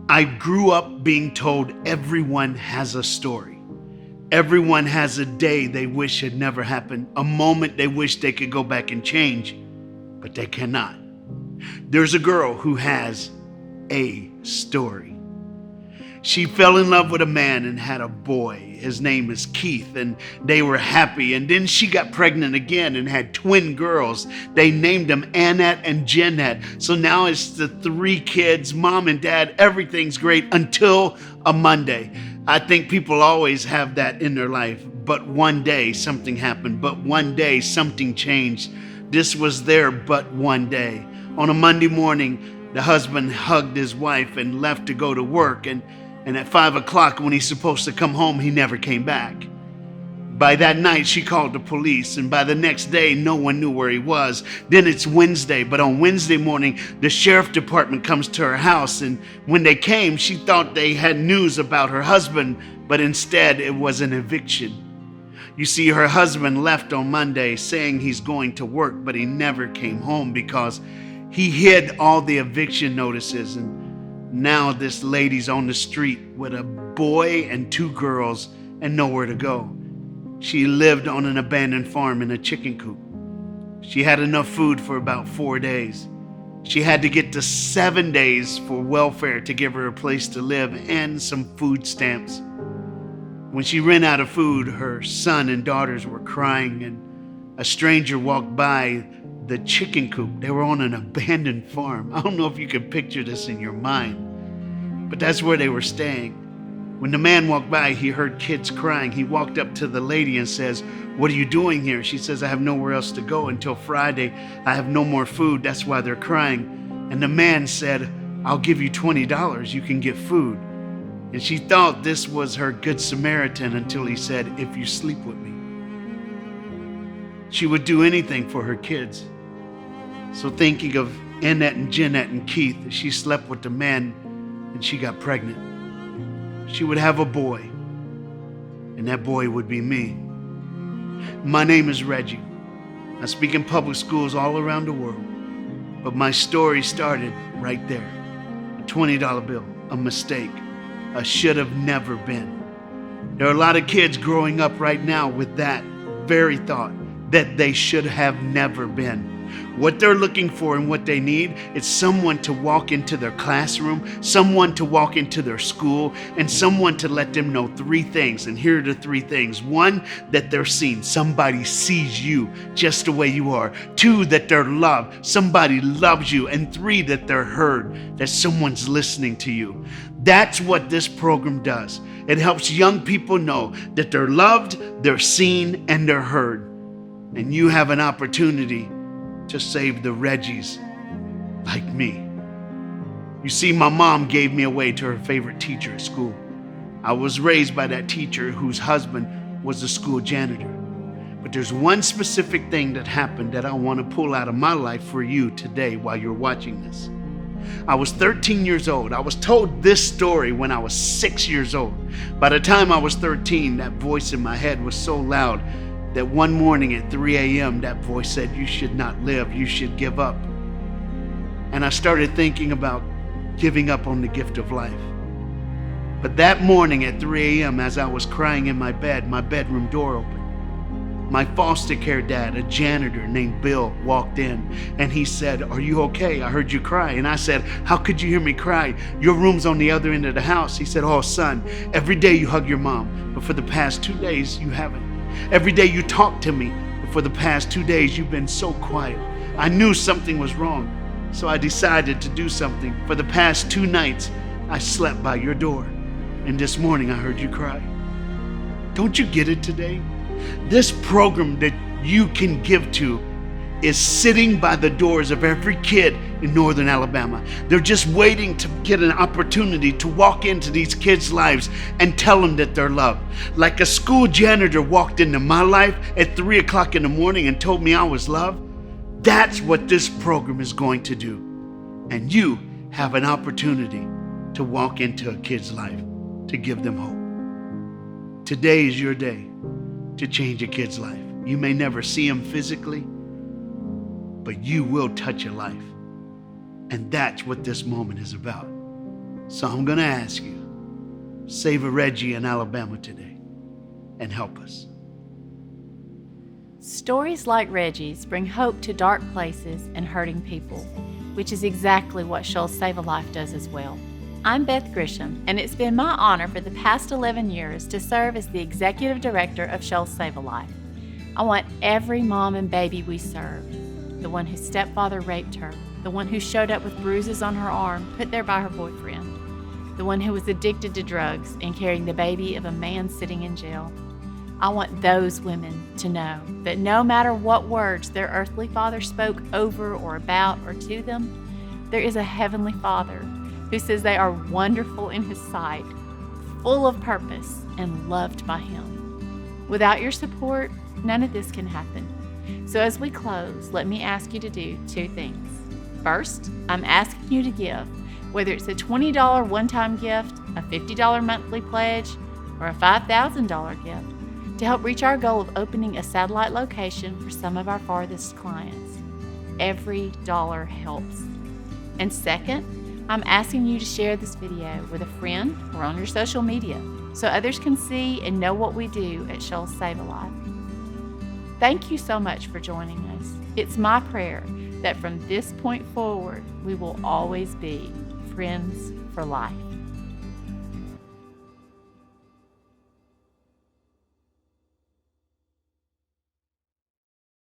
I grew up being told everyone has a story. Everyone has a day they wish had never happened, a moment they wish they could go back and change, but they cannot. There's a girl who has a story. She fell in love with a man and had a boy. His name is Keith, and they were happy. And then she got pregnant again and had twin girls. They named them Annette and Jeanette. So now it's the three kids, mom and dad. Everything's great until a Monday. I think people always have that in their life. But one day something happened. But one day something changed. This was their but one day. On a Monday morning, the husband hugged his wife and left to go to work. And at 5 o'clock when he's supposed to come home, he never came back. By that night, she called the police, and by the next day, no one knew where he was. Then it's Wednesday, but on Wednesday morning, the sheriff department comes to her house, and when they came, she thought they had news about her husband, but instead it was an eviction. You see, her husband left on Monday saying he's going to work, but he never came home because he hid all the eviction notices. And now this lady's on the street with a boy and two girls and nowhere to go. She lived on an abandoned farm in a chicken coop. She had enough food for about 4 days. She had to get to 7 days for welfare to give her a place to live and some food stamps. When she ran out of food, her son and daughters were crying, and a stranger walked by the chicken coop. They were on an abandoned farm. I don't know if you can picture this in your mind, but that's where they were staying. When the man walked by, he heard kids crying. He walked up to the lady and says, "What are you doing here?" She says, "I have nowhere else to go until Friday. I have no more food. That's why they're crying." And the man said, "I'll give you $20. You can get food." And she thought this was her Good Samaritan until he said, "If you sleep with me." She would do anything for her kids. So thinking of Annette and Jeanette and Keith, she slept with the man and she got pregnant. She would have a boy, and that boy would be me. My name is Reggie. I speak in public schools all around the world, but my story started right there. A $20 bill, a mistake, a should have never been. There are a lot of kids growing up right now with that very thought, that they should have never been. What they're looking for and what they need is someone to walk into their classroom, someone to walk into their school, and someone to let them know three things. And here are the three things. One, that they're seen. Somebody sees you just the way you are. Two, that they're loved. Somebody loves you. And three, that they're heard, that someone's listening to you. That's what this program does. It helps young people know that they're loved, they're seen, and they're heard. And you have an opportunity to save the Reggies like me. You see, my mom gave me away to her favorite teacher at school. I was raised by that teacher whose husband was the school janitor. But there's one specific thing that happened that I want to pull out of my life for you today while you're watching this. I was 13 years old. I was told this story when I was 6 years old. By the time I was 13, that voice in my head was so loud that one morning at 3 a.m., that voice said, "You should not live, you should give up." And I started thinking about giving up on the gift of life. But that morning at 3 a.m., as I was crying in my bed, my bedroom door opened. My foster care dad, a janitor named Bill, walked in and he said, "Are you okay? I heard you cry." And I said, "How could you hear me cry? Your room's on the other end of the house." He said, "Oh, son, every day you hug your mom, but for the past 2 days, you haven't. Every day you talk to me, but for the past 2 days, you've been so quiet. I knew something was wrong, so I decided to do something. For the past 2 nights, I slept by your door, and this morning I heard you cry." Don't you get it today? This program that you can give to is sitting by the doors of every kid in northern Alabama. They're just waiting to get an opportunity to walk into these kids' lives and tell them that they're loved. Like a school janitor walked into my life at 3 o'clock in the morning and told me I was loved. That's what this program is going to do. And you have an opportunity to walk into a kid's life, to give them hope. Today is your day to change a kid's life. You may never see them physically, but you will touch a life. And that's what this moment is about. So I'm going to ask you, save a Reggie in Alabama today and help us. Stories like Reggie's bring hope to dark places and hurting people, which is exactly what Shoals Sav-A-Life does as well. I'm Beth Grisham, and it's been my honor for the past 11 years to serve as the Executive Director of Shoals Sav-A-Life. I want every mom and baby we serve, the one whose stepfather raped her, the one who showed up with bruises on her arm put there by her boyfriend, the one who was addicted to drugs and carrying the baby of a man sitting in jail. I want those women to know that no matter what words their earthly father spoke over or about or to them, there is a heavenly Father who says they are wonderful in His sight, full of purpose, and loved by Him. Without your support, none of this can happen. So as we close, let me ask you to do two things. First, I'm asking you to give, whether it's a $20 one-time gift, a $50 monthly pledge, or a $5,000 gift, to help reach our goal of opening a satellite location for some of our farthest clients. Every dollar helps. And second, I'm asking you to share this video with a friend or on your social media so others can see and know what we do at Shoals Sav-A-Life. Thank you so much for joining us. It's my prayer that from this point forward, we will always be friends for life.